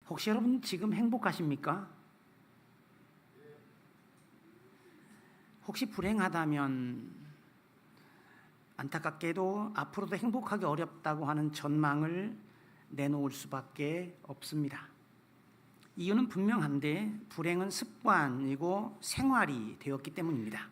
혹시 여러분 지금 행복하십니까? 혹시 불행하다면 안타깝게도 앞으로도 행복하기 어렵다고 하는 전망을 내놓을 수밖에 없습니다. 이유는 분명한데 불행은 습관이고 생활이 되었기 때문입니다.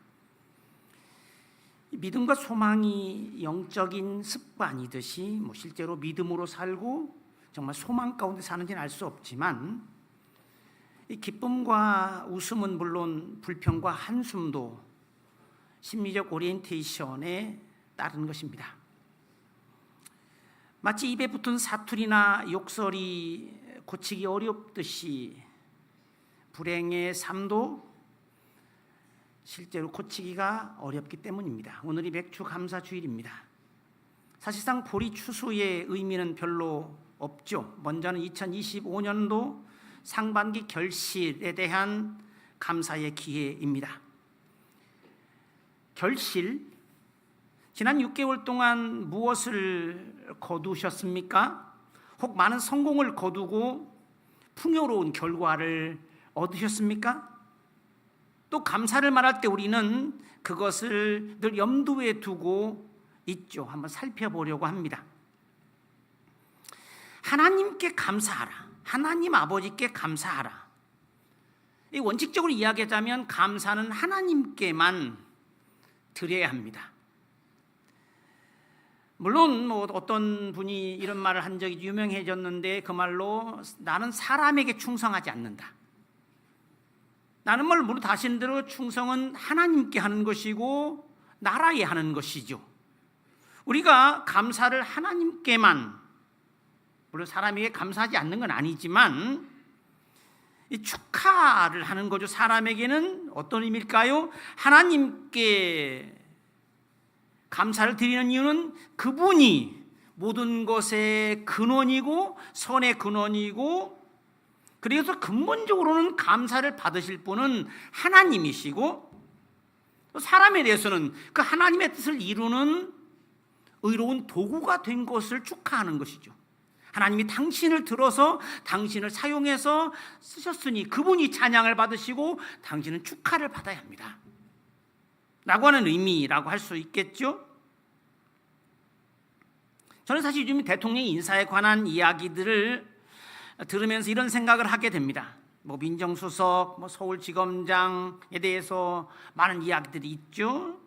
믿음과 소망이 영적인 습관이듯이 실제로 믿음으로 살고 정말 소망 가운데 사는지는 알 수 없지만 이 기쁨과 웃음은 물론 불평과 한숨도 심리적 오리엔테이션에 따른 것입니다. 마치 입에 붙은 사투리나 욕설이 고치기 어렵듯이 불행의 삶도 실제로 고치기가 어렵기 때문입니다. 오늘이 맥주 감사 주일입니다. 사실상 보리 추수의 의미는 별로 없죠. 먼저는 2025년도 상반기 결실에 대한 감사의 기회입니다. 결실, 지난 6개월 동안 무엇을 거두셨습니까? 혹 많은 성공을 거두고 풍요로운 결과를 얻으셨습니까? 또 감사를 말할 때 우리는 그것을 늘 염두에 두고 있죠. 한번 살펴보려고 합니다. 하나님께 감사하라. 하나님 아버지께 감사하라. 이 원칙적으로 이야기하자면 감사는 하나님께만 드려야 합니다. 물론 어떤 분이 이런 말을 한 적이 유명해졌는데 그 말로 나는 사람에게 충성하지 않는다. 나는 물론 다신 대로 충성은 하나님께 하는 것이고 나라에 하는 것이죠. 우리가 감사를 하나님께만, 물론 사람에게 감사하지 않는 건 아니지만 이 축하를 하는 거죠. 사람에게는 어떤 의미일까요? 하나님께 감사를 드리는 이유는 그분이 모든 것의 근원이고 선의 근원이고, 그래서 근본적으로는 감사를 받으실 분은 하나님이시고, 사람에 대해서는 그 하나님의 뜻을 이루는 의로운 도구가 된 것을 축하하는 것이죠. 하나님이 당신을 들어서 당신을 사용해서 쓰셨으니 그분이 찬양을 받으시고 당신은 축하를 받아야 합니다 라고 하는 의미라고 할 수 있겠죠. 저는 사실 요즘 대통령 인사에 관한 이야기들을 들으면서 이런 생각을 하게 됩니다. 민정수석, 서울지검장에 대해서 많은 이야기들이 있죠.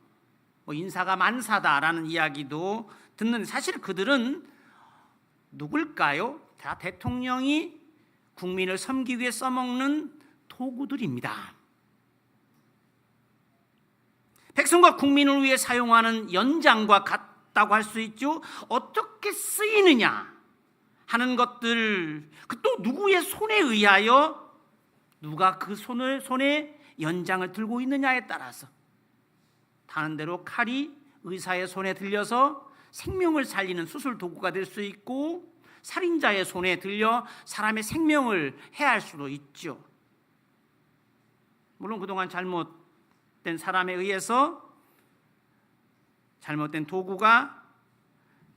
인사가 만사다라는 이야기도 듣는데 사실 그들은 누굴까요? 다 대통령이 국민을 섬기기 위해 써먹는 도구들입니다. 백성과 국민을 위해 사용하는 연장과 같다고 할 수 있죠. 어떻게 쓰이느냐 하는 것들, 그 또 누구의 손에 의하여 누가 그 손에 연장을 들고 있느냐에 따라서 다른 대로 칼이 의사의 손에 들려서 생명을 살리는 수술 도구가 될 수 있고, 살인자의 손에 들려 사람의 생명을 해할 수도 있죠. 물론 그동안 잘못된 사람에 의해서 잘못된 도구가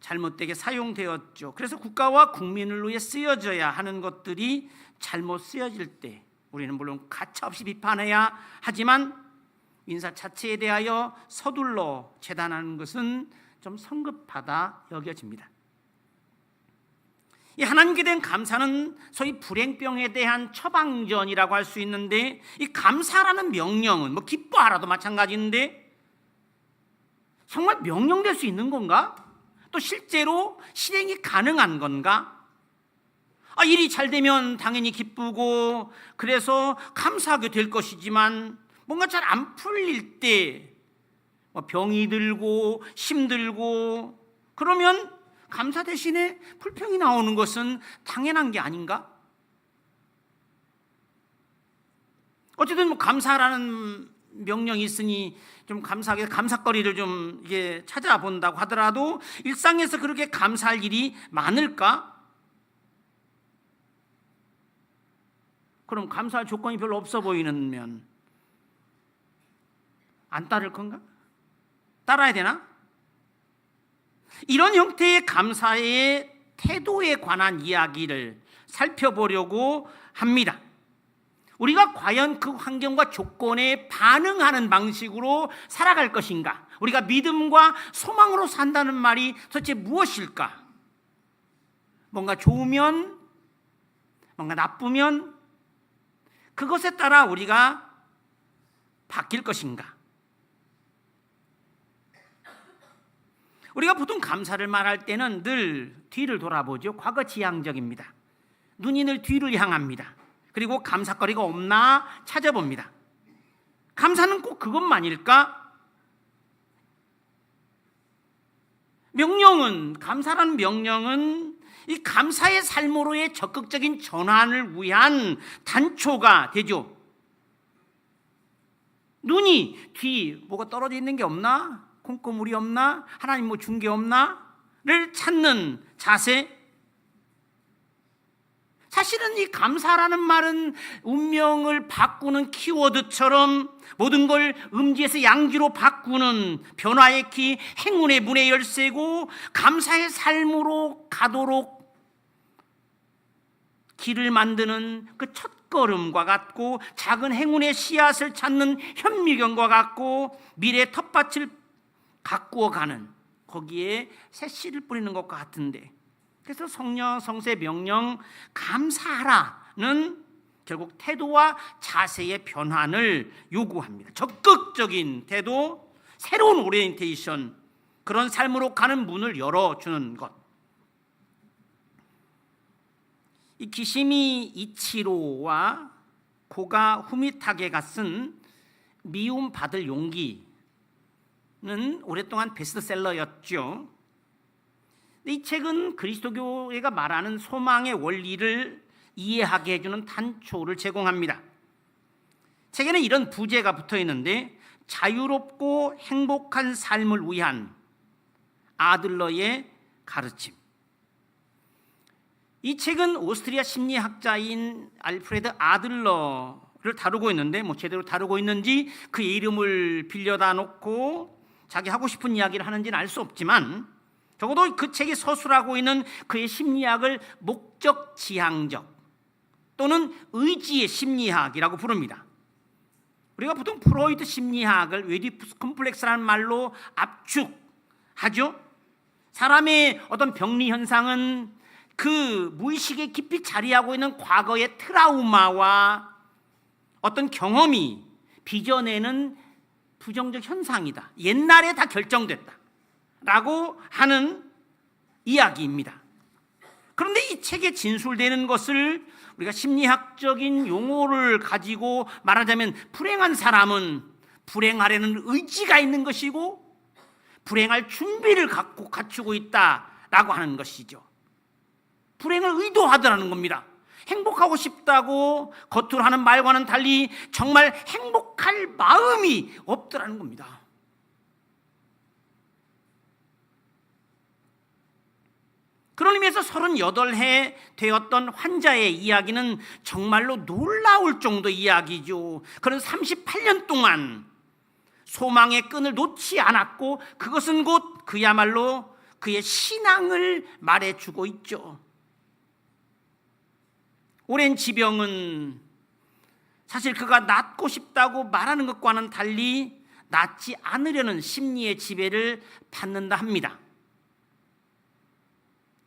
잘못되게 사용되었죠. 그래서 국가와 국민을 위해 쓰여져야 하는 것들이 잘못 쓰여질 때 우리는 물론 가차없이 비판해야 하지만 인사 자체에 대하여 서둘러 재단하는 것은 좀 성급하다 여겨집니다. 이 하나님께 대한 감사는 소위 불행병에 대한 처방전이라고 할 수 있는데, 이 감사라는 명령은 기뻐하라도 마찬가지인데 정말 명령될 수 있는 건가? 또 실제로 실행이 가능한 건가? 일이 잘 되면 당연히 기쁘고 그래서 감사하게 될 것이지만 뭔가 잘 안 풀릴 때 병이 들고 힘들고 그러면 감사 대신에 불평이 나오는 것은 당연한 게 아닌가? 어쨌든 감사라는 명령이 있으니 좀 감사하게 감사거리를 좀 이게 찾아본다고 하더라도 일상에서 그렇게 감사할 일이 많을까? 그럼 감사할 조건이 별로 없어 보이면 안 따를 건가? 따라야 되나? 이런 형태의 감사의 태도에 관한 이야기를 살펴보려고 합니다. 우리가 과연 그 환경과 조건에 반응하는 방식으로 살아갈 것인가? 우리가 믿음과 소망으로 산다는 말이 도대체 무엇일까? 뭔가 좋으면, 뭔가 나쁘면 그것에 따라 우리가 바뀔 것인가? 우리가 보통 감사를 말할 때는 늘 뒤를 돌아보죠. 과거 지향적입니다. 눈이 늘 뒤를 향합니다. 그리고 감사거리가 없나 찾아봅니다. 감사는 꼭 그것만일까? 감사라는 명령은 이 감사의 삶으로의 적극적인 전환을 위한 단초가 되죠. 눈이 뒤 뭐가 떨어져 있는 게 없나? 콩고물이 없나? 하나님 뭐 준 게 없나?를 찾는 자세. 사실은 이 감사라는 말은 운명을 바꾸는 키워드처럼 모든 걸 음지에서 양지로 바꾸는 변화의 키, 행운의 문의 열쇠고 감사의 삶으로 가도록 길을 만드는 그 첫걸음과 같고 작은 행운의 씨앗을 찾는 현미경과 같고 미래의 텃밭을 가꾸어가는 거기에 새 씨를 뿌리는 것과 같은데, 그래서 성령, 성세, 명령, 감사하라는 결국 태도와 자세의 변환을 요구합니다. 적극적인 태도, 새로운 오리엔테이션, 그런 삶으로 가는 문을 열어주는 것. 이 기시미 이치로와 고가 후미타게가 쓴 미움받을 용기는 오랫동안 베스트셀러였죠. 이 책은 그리스도교회가 말하는 소망의 원리를 이해하게 해주는 단초를 제공합니다. 책에는 이런 부제가 붙어 있는데, 자유롭고 행복한 삶을 위한 아들러의 가르침. 이 책은 오스트리아 심리학자인 알프레드 아들러를 다루고 있는데, 제대로 다루고 있는지 그의 이름을 빌려다 놓고 자기 하고 싶은 이야기를 하는지는 알 수 없지만, 적어도 그 책이 서술하고 있는 그의 심리학을 목적 지향적 또는 의지의 심리학이라고 부릅니다. 우리가 보통 프로이드 심리학을 웨디푸스 컴플렉스라는 말로 압축하죠. 사람의 어떤 병리 현상은 그 무의식에 깊이 자리하고 있는 과거의 트라우마와 어떤 경험이 빚어내는 부정적 현상이다. 옛날에 다 결정됐다 라고 하는 이야기입니다. 그런데 이 책에 진술되는 것을 우리가 심리학적인 용어를 가지고 말하자면, 불행한 사람은 불행하려는 의지가 있는 것이고 불행할 준비를 갖추고 있다라고 하는 것이죠. 불행을 의도하더라는 겁니다. 행복하고 싶다고 겉으로 하는 말과는 달리 정말 행복할 마음이 없더라는 겁니다. 그런 의미에서 38해 되었던 환자의 이야기는 정말로 놀라울 정도 이야기죠. 그런 38년 동안 소망의 끈을 놓지 않았고, 그것은 곧 그야말로 그의 신앙을 말해주고 있죠. 오랜 지병은 사실 그가 낫고 싶다고 말하는 것과는 달리 낫지 않으려는 심리의 지배를 받는다 합니다.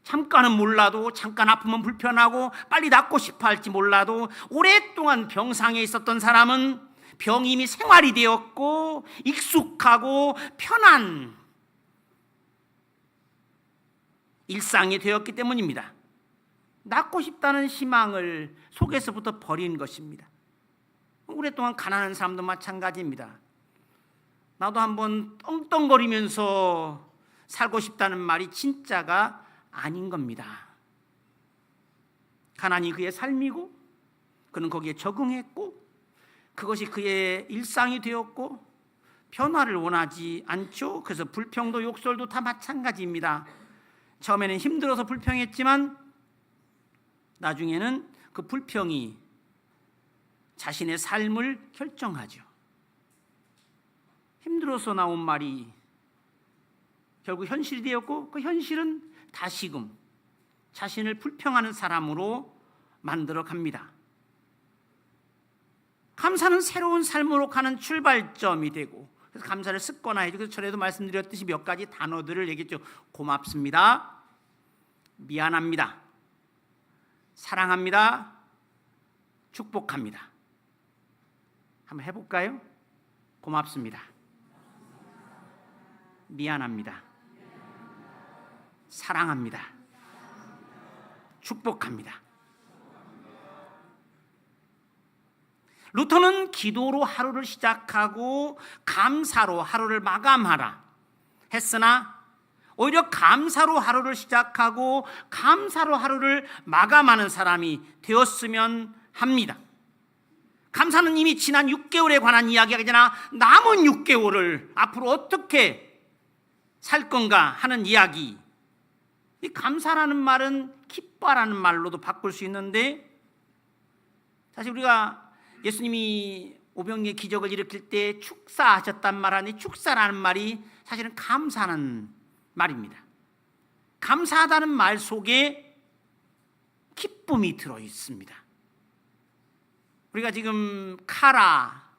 잠깐은 몰라도, 잠깐 아프면 불편하고 빨리 낫고 싶어 할지 몰라도, 오랫동안 병상에 있었던 사람은 병이 이미 생활이 되었고 익숙하고 편한 일상이 되었기 때문입니다. 낫고 싶다는 희망을 속에서부터 버린 것입니다. 오랫동안 가난한 사람도 마찬가지입니다. 나도 한번 떵떵거리면서 살고 싶다는 말이 진짜가 아닌 겁니다. 가난이 그의 삶이고 그는 거기에 적응했고 그것이 그의 일상이 되었고 변화를 원하지 않죠. 그래서 불평도 욕설도 다 마찬가지입니다. 처음에는 힘들어서 불평했지만 나중에는 그 불평이 자신의 삶을 결정하죠. 힘들어서 나온 말이 결국 현실이 되었고, 그 현실은 다시금 자신을 불평하는 사람으로 만들어 갑니다. 감사는 새로운 삶으로 가는 출발점이 되고, 그래서 감사를 습관화해주고, 그래서 전에도 말씀드렸듯이 몇 가지 단어들을 얘기했죠. 고맙습니다, 미안합니다, 사랑합니다, 축복합니다. 한번 해볼까요? 고맙습니다, 미안합니다, 사랑합니다, 축복합니다. 루터는 기도로 하루를 시작하고 감사로 하루를 마감하라 했으나, 오히려 감사로 하루를 시작하고 감사로 하루를 마감하는 사람이 되었으면 합니다. 감사는 이미 지난 6개월에 관한 이야기가 아니라 남은 6개월을 앞으로 어떻게 살 건가 하는 이야기. 이 감사라는 말은 기뻐라는 말로도 바꿀 수 있는데, 사실 우리가 예수님이 오병이의 기적을 일으킬 때 축사하셨단 말 안에 축사라는 말이 사실은 감사하는 말입니다. 감사하다는 말 속에 기쁨이 들어 있습니다. 우리가 지금 카라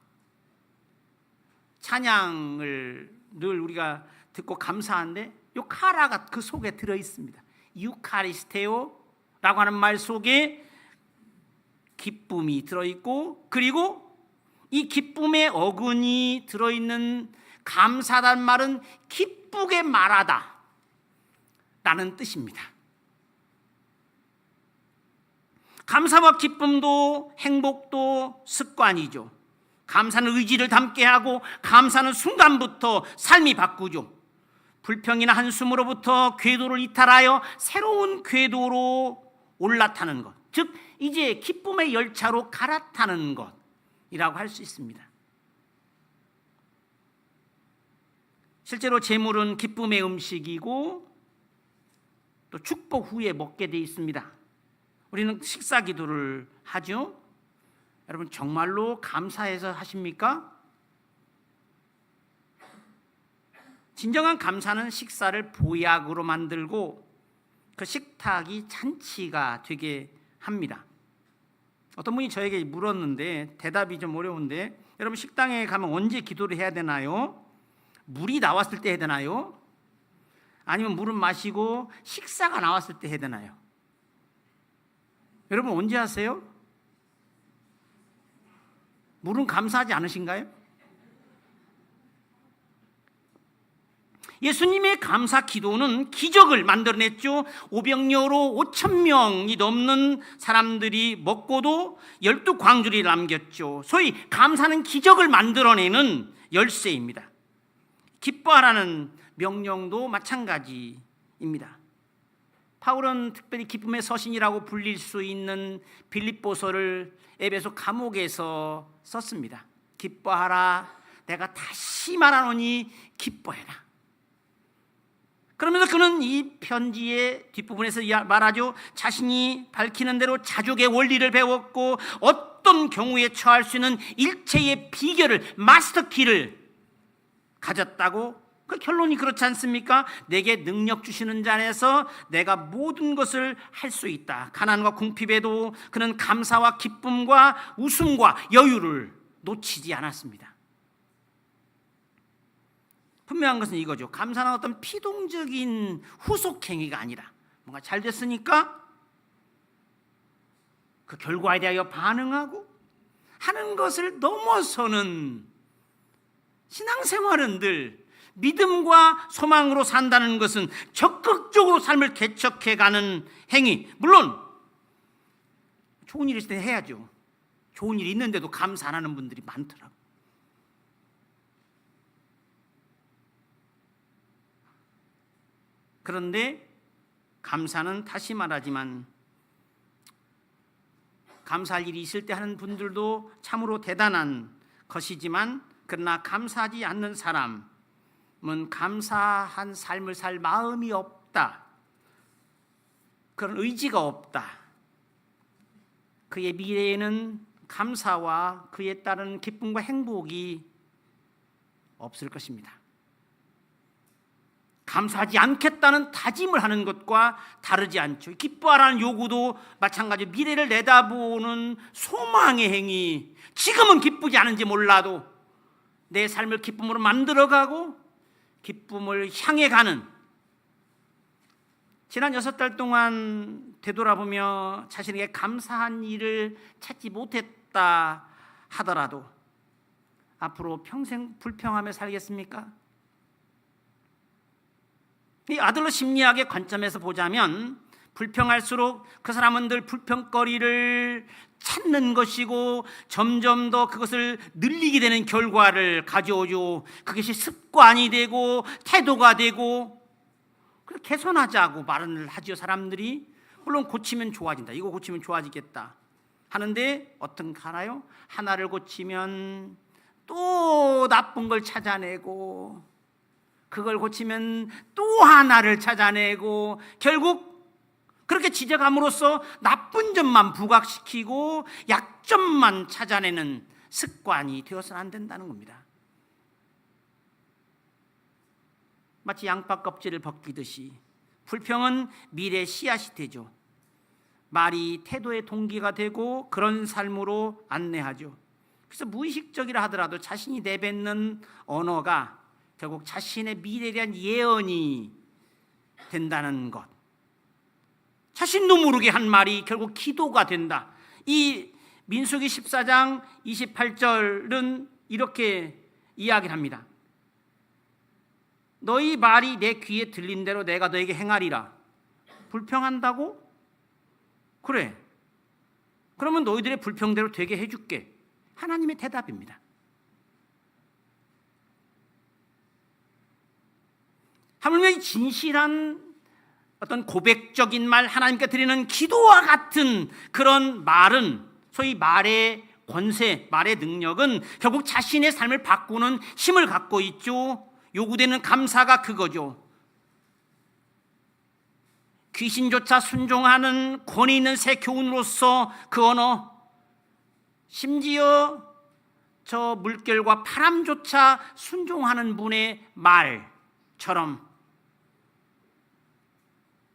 찬양을 늘 우리가 듣고 감사한데, 이 카라가 그 속에 들어 있습니다. 유카리스테오라고 하는 말 속에 기쁨이 들어있고, 그리고 이 기쁨의 어근이 들어있는 감사란 말은 기쁘게 말하다 라는 뜻입니다. 감사와 기쁨도 행복도 습관이죠. 감사는 의지를 담게 하고, 감사는 순간부터 삶이 바꾸죠. 불평이나 한숨으로부터 궤도를 이탈하여 새로운 궤도로 올라타는 것, 즉 이제 기쁨의 열차로 갈아타는 것이라고 할 수 있습니다. 실제로 제물은 기쁨의 음식이고 또 축복 후에 먹게 돼 있습니다. 우리는 식사 기도를 하죠. 여러분 정말로 감사해서 하십니까? 진정한 감사는 식사를 보약으로 만들고 그 식탁이 잔치가 되게 합니다. 어떤 분이 저에게 물었는데 대답이 좀 어려운데, 여러분 식당에 가면 언제 기도를 해야 되나요? 물이 나왔을 때 해야 되나요? 아니면 물은 마시고 식사가 나왔을 때 해야 되나요? 여러분 언제 하세요? 물은 감사하지 않으신가요? 예수님의 감사 기도는 기적을 만들어냈죠. 오병이어로 5,000명이 넘는 사람들이 먹고도 12광주리를 남겼죠. 소위 감사는 기적을 만들어내는 열쇠입니다. 기뻐하라는 명령도 마찬가지입니다. 바울은 특별히 기쁨의 서신이라고 불릴 수 있는 빌립보서를 에베소 감옥에서 썼습니다. 기뻐하라, 내가 다시 말하노니 기뻐해라. 그러면서 그는 이 편지의 뒷부분에서 말하죠. 자신이 밝히는 대로 자족의 원리를 배웠고 어떤 경우에 처할 수 있는 일체의 비결을, 마스터키를 가졌다고. 그 결론이 그렇지 않습니까? 내게 능력 주시는 자 안에서 내가 모든 것을 할 수 있다. 가난과 궁핍에도 그는 감사와 기쁨과 웃음과 여유를 놓치지 않았습니다. 분명한 것은 이거죠. 감사는 어떤 피동적인 후속행위가 아니라 뭔가 잘 됐으니까 그 결과에 대하여 반응하고 하는 것을 넘어서는 신앙생활은 늘 믿음과 소망으로 산다는 것은 적극적으로 삶을 개척해가는 행위. 물론 좋은 일이 있을 때 해야죠. 좋은 일이 있는데도 감사 안 하는 분들이 많더라고요. 그런데 감사는 다시 말하지만 감사할 일이 있을 때 하는 분들도 참으로 대단한 것이지만, 그러나 감사하지 않는 사람은 감사한 삶을 살 마음이 없다, 그런 의지가 없다. 그의 미래에는 감사와 그에 따른 기쁨과 행복이 없을 것입니다. 감사하지 않겠다는 다짐을 하는 것과 다르지 않죠. 기뻐하라는 요구도 마찬가지로 미래를 내다보는 소망의 행위, 지금은 기쁘지 않은지 몰라도 내 삶을 기쁨으로 만들어가고 기쁨을 향해 가는, 지난 6달 동안 되돌아보며 자신에게 감사한 일을 찾지 못했다 하더라도 앞으로 평생 불평하며 살겠습니까? 이 아들러 심리학의 관점에서 보자면 불평할수록 그 사람은 늘 불평거리를 찾는 것이고 점점 더 그것을 늘리게 되는 결과를 가져오죠. 그것이 습관이 되고 태도가 되고, 개선하자고 말을 하죠. 사람들이 물론 고치면 좋아진다, 이거 고치면 좋아지겠다 하는데 어떤가 하나요? 하나를 고치면 또 나쁜 걸 찾아내고, 그걸 고치면 또 하나를 찾아내고, 결국 그렇게 지적함으로써 나쁜 점만 부각시키고 약점만 찾아내는 습관이 되어서는 안 된다는 겁니다. 마치 양파 껍질을 벗기듯이 불평은 미래의 씨앗이 되죠. 말이 태도의 동기가 되고 그런 삶으로 안내하죠. 그래서 무의식적이라 하더라도 자신이 내뱉는 언어가 결국 자신의 미래에 대한 예언이 된다는 것, 자신도 모르게 한 말이 결국 기도가 된다. 이 민수기 14장 28절은 이렇게 이야기를 합니다. 너희 말이 내 귀에 들린 대로 내가 너에게 행하리라. 불평한다고? 그래, 그러면 너희들의 불평대로 되게 해줄게. 하나님의 대답입니다. 하물며 진실한 어떤 고백적인 말, 하나님께 드리는 기도와 같은 그런 말은, 소위 말의 권세, 말의 능력은 결국 자신의 삶을 바꾸는 힘을 갖고 있죠. 요구되는 감사가 그거죠. 귀신조차 순종하는 권위 있는 새 교훈으로서 그 언어, 심지어 저 물결과 바람조차 순종하는 분의 말처럼,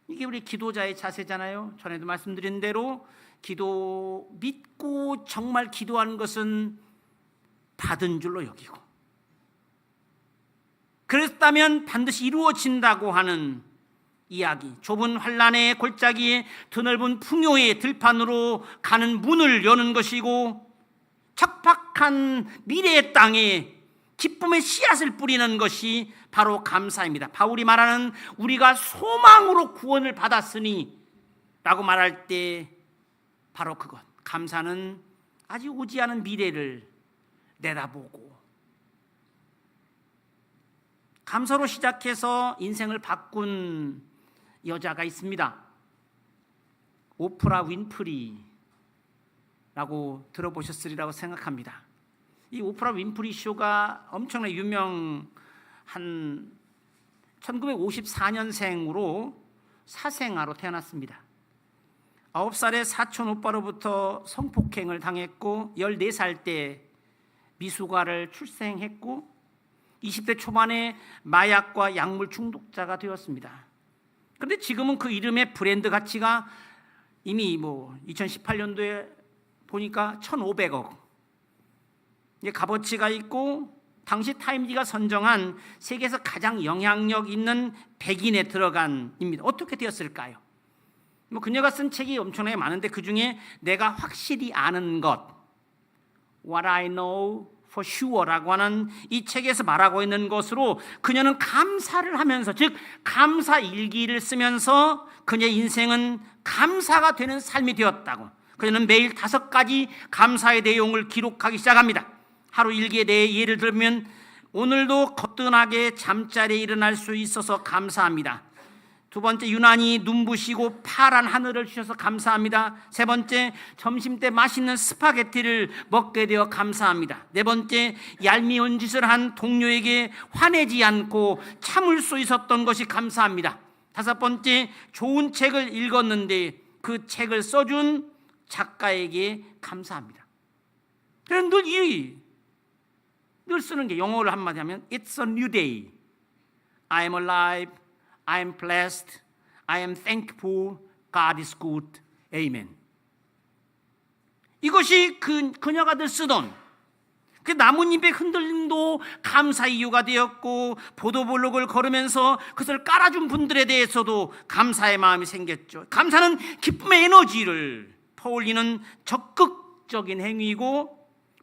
이게 우리 기도자의 자세잖아요. 전에도 말씀드린 대로 기도 믿고 정말 기도하는 것은 받은 줄로 여기고, 그랬다면 반드시 이루어진다고 하는 이야기, 좁은 환란의 골짜기에 드넓은 풍요의 들판으로 가는 문을 여는 것이고, 척박한 미래의 땅에 기쁨의 씨앗을 뿌리는 것이 바로 감사입니다. 바울이 말하는 우리가 소망으로 구원을 받았으니 라고 말할 때 바로 그것, 감사는 아직 오지 않은 미래를 내다보고, 감사로 시작해서 인생을 바꾼 여자가 있습니다. 오프라 윈프리라고 들어보셨으리라고 생각합니다. 이 오프라 윈프리 쇼가 엄청나게 유명한 1954년생으로 사생아로 태어났습니다. 9살에 사촌 오빠로부터 성폭행을 당했고 14살 때 미숙아를 출생했고 20대 초반에 마약과 약물 중독자가 되었습니다. 그런데 지금은 그 이름의 브랜드 가치가 이미 2018년도에 보니까 1,500억 값어치가 있고, 당시 타임지가 선정한 세계에서 가장 영향력 있는 100인에 들어간입니다. 어떻게 되었을까요? 그녀가 쓴 책이 엄청나게 많은데 그 중에 내가 확실히 아는 것, What I Know for Sure라고 하는 이 책에서 말하고 있는 것으로, 그녀는 감사를 하면서, 즉 감사 일기를 쓰면서 그녀의 인생은 감사가 되는 삶이 되었다고. 그녀는 매일 5가지 감사의 내용을 기록하기 시작합니다. 하루 일기에 대해 예를 들면, 오늘도 거뜬하게 잠자리에 일어날 수 있어서 감사합니다. 2번째, 유난히 눈부시고 파란 하늘을 주셔서 감사합니다. 3번째, 점심때 맛있는 스파게티를 먹게 되어 감사합니다. 4번째, 얄미운 짓을 한 동료에게 화내지 않고 참을 수 있었던 것이 감사합니다. 5번째, 좋은 책을 읽었는데 그 책을 써준 작가에게 감사합니다. 그래서 늘 쓰는 게, 영어를 한마디 하면 It's a new day, I'm alive, I am blessed. I am thankful. God is good. Amen. 이것이 그녀가 늘 쓰던 그 나뭇잎의 흔들림도 감사 이유가 되었고, 보도블록을 걸으면서 그것을 깔아준 분들에 대해서도 감사의 마음이 생겼죠. 감사는 기쁨의 에너지를 퍼올리는 적극적인 행위이고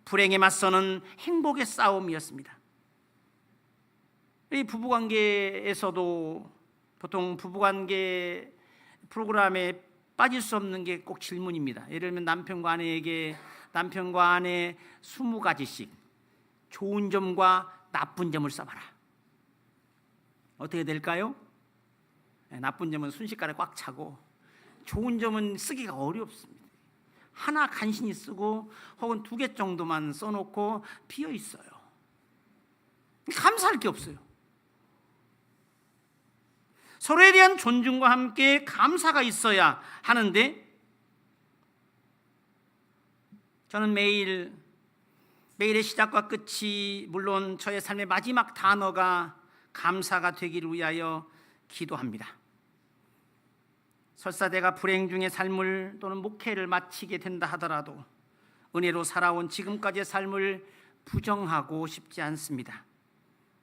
불행에 맞서는 행복의 싸움이었습니다. 이 부부관계에서도 보통 부부관계 프로그램에 빠질 수 없는 게 꼭 질문입니다. 예를 들면 남편과 아내 20가지씩 좋은 점과 나쁜 점을 써봐라. 어떻게 될까요? 나쁜 점은 순식간에 꽉 차고 좋은 점은 쓰기가 어렵습니다. 하나 간신히 쓰고 혹은 2개 정도만 써놓고 비어 있어요. 감사할 게 없어요. 서로에 대한 존중과 함께 감사가 있어야 하는데, 저는 매일의 시작과 끝이 물론 저의 삶의 마지막 단어가 감사가 되기를 위하여 기도합니다. 설사 내가 불행 중의 삶을 또는 목회를 마치게 된다 하더라도 은혜로 살아온 지금까지의 삶을 부정하고 싶지 않습니다.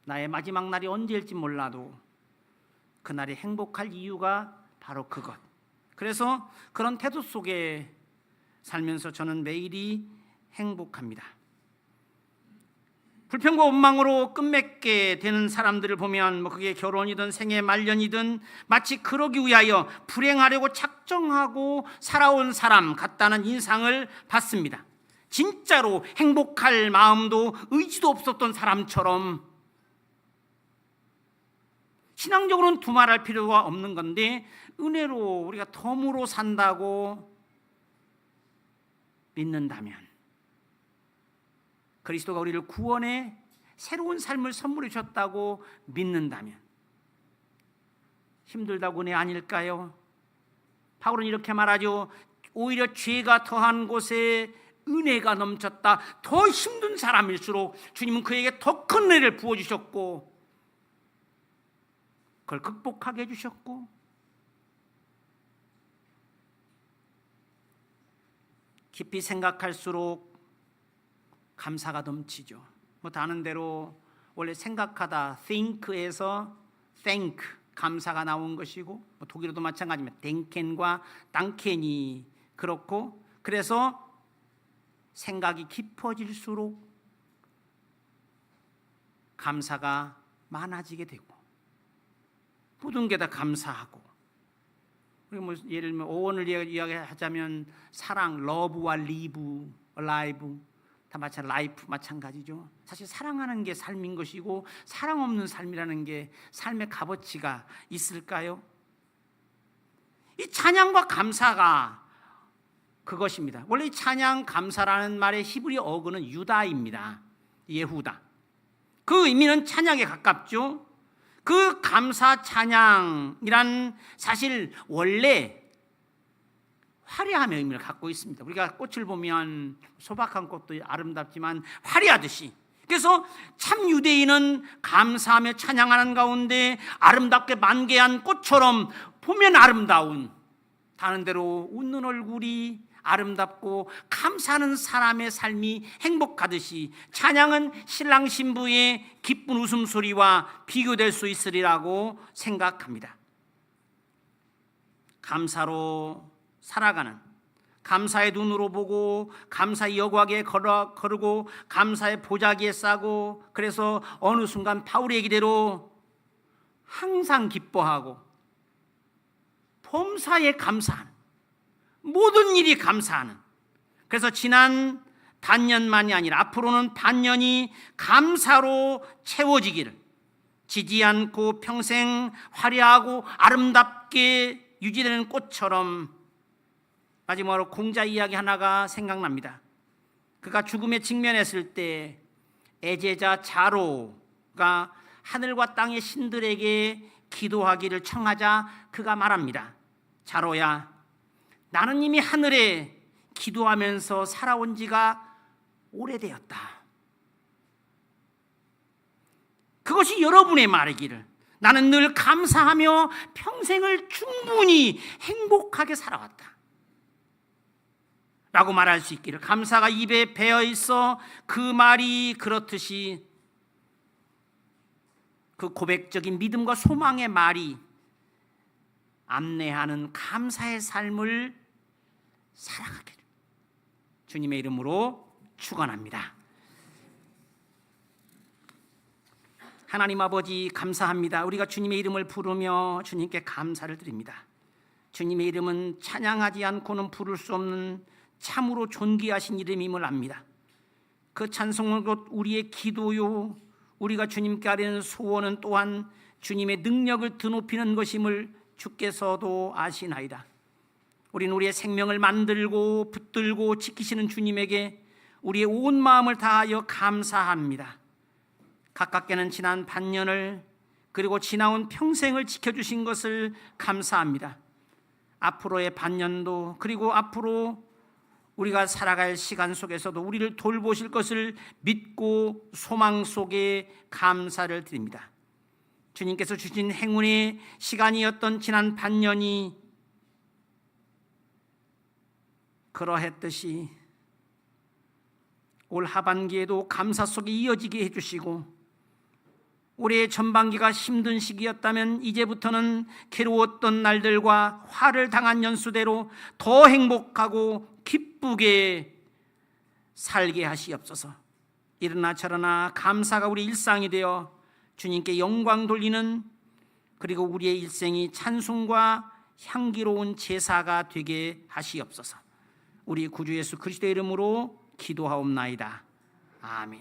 나의 마지막 날이 언제일지 몰라도 그날이 행복할 이유가 바로 그것. 그래서 그런 태도 속에 살면서 저는 매일이 행복합니다. 불평과 원망으로 끝맺게 되는 사람들을 보면 그게 결혼이든 생애 말년이든 마치 그러기 위하여 불행하려고 작정하고 살아온 사람 같다는 인상을 받습니다. 진짜로 행복할 마음도 의지도 없었던 사람처럼. 신앙적으로는 두말할 필요가 없는 건데, 은혜로 우리가 덤으로 산다고 믿는다면, 그리스도가 우리를 구원해 새로운 삶을 선물해 주셨다고 믿는다면 힘들다고 은혜 아닐까요? 바울은 이렇게 말하죠. 오히려 죄가 더한 곳에 은혜가 넘쳤다. 더 힘든 사람일수록 주님은 그에게 더 큰 은혜를 부어주셨고 그걸 극복하게 해주셨고, 깊이 생각할수록 감사가 넘치죠. 다른 대로 원래 생각하다 think에서 thank 감사가 나온 것이고, 독일어도 마찬가지입니다. denken과 danken이 그렇고, 그래서 생각이 깊어질수록 감사가 많아지게 되고 모든 게 다 감사하고, 그리고 예를 들면 어원을 이야기하자면 사랑, 러브와 리브, alive 다 마찬가지, 라이프 마찬가지죠. 사실 사랑하는 게 삶인 것이고 사랑 없는 삶이라는 게 삶의 값어치가 있을까요? 이 찬양과 감사가 그것입니다. 원래 이 찬양, 감사라는 말의 히브리 어근은 유다입니다. 예후다. 그 의미는 찬양에 가깝죠. 그 감사 찬양이란 사실 원래 화려함의 의미를 갖고 있습니다. 우리가 꽃을 보면 소박한 꽃도 아름답지만 화려하듯이, 그래서 참 유대인은 감사하며 찬양하는 가운데 아름답게 만개한 꽃처럼 보면 아름다운, 다른 대로 웃는 얼굴이 아름답고 감사하는 사람의 삶이 행복하듯이 찬양은 신랑 신부의 기쁜 웃음소리와 비교될 수 있으리라고 생각합니다. 감사로 살아가는, 감사의 눈으로 보고 감사의 여과기에 거르고 감사의 보자기에 싸고, 그래서 어느 순간 바울의 얘기대로 항상 기뻐하고 범사에 감사하는, 모든 일이 감사하는, 그래서 지난 반년만이 아니라 앞으로는 반년이 감사로 채워지기를, 지지 않고 평생 화려하고 아름답게 유지되는 꽃처럼. 마지막으로 공자 이야기 하나가 생각납니다. 그가 죽음에 직면했을 때 애제자 자로가 하늘과 땅의 신들에게 기도하기를 청하자 그가 말합니다. 자로야, 나는 이미 하늘에 기도하면서 살아온 지가 오래되었다. 그것이 여러분의 말이기를. 나는 늘 감사하며 평생을 충분히 행복하게 살아왔다 라고 말할 수 있기를, 감사가 입에 배어 있어 그 말이 그렇듯이 그 고백적인 믿음과 소망의 말이 안내하는 감사의 삶을 살아가기를 주님의 이름으로 축원합니다. 하나님 아버지, 감사합니다. 우리가 주님의 이름을 부르며 주님께 감사를 드립니다. 주님의 이름은 찬양하지 않고는 부를 수 없는 참으로 존귀하신 이름임을 압니다. 그 찬송은 곧 우리의 기도요, 우리가 주님께 아뢰는 소원은 또한 주님의 능력을 드높이는 것임을 주께서도 아시나이다. 우리는 우리의 생명을 만들고 붙들고 지키시는 주님에게 우리의 온 마음을 다하여 감사합니다. 가깝게는 지난 반년을 그리고 지나온 평생을 지켜주신 것을 감사합니다. 앞으로의 반년도 그리고 앞으로 우리가 살아갈 시간 속에서도 우리를 돌보실 것을 믿고 소망 속에 감사를 드립니다. 주님께서 주신 행운의 시간이었던 지난 반년이 그러했듯이 올 하반기에도 감사 속에 이어지게 해주시고, 올해 전반기가 힘든 시기였다면 이제부터는 괴로웠던 날들과 화를 당한 연수대로 더 행복하고 기쁘게 살게 하시옵소서. 이러나 저러나 감사가 우리 일상이 되어 주님께 영광 돌리는, 그리고 우리의 일생이 찬송과 향기로운 제사가 되게 하시옵소서. 우리 구주 예수 그리스도의 이름으로 기도하옵나이다. 아멘.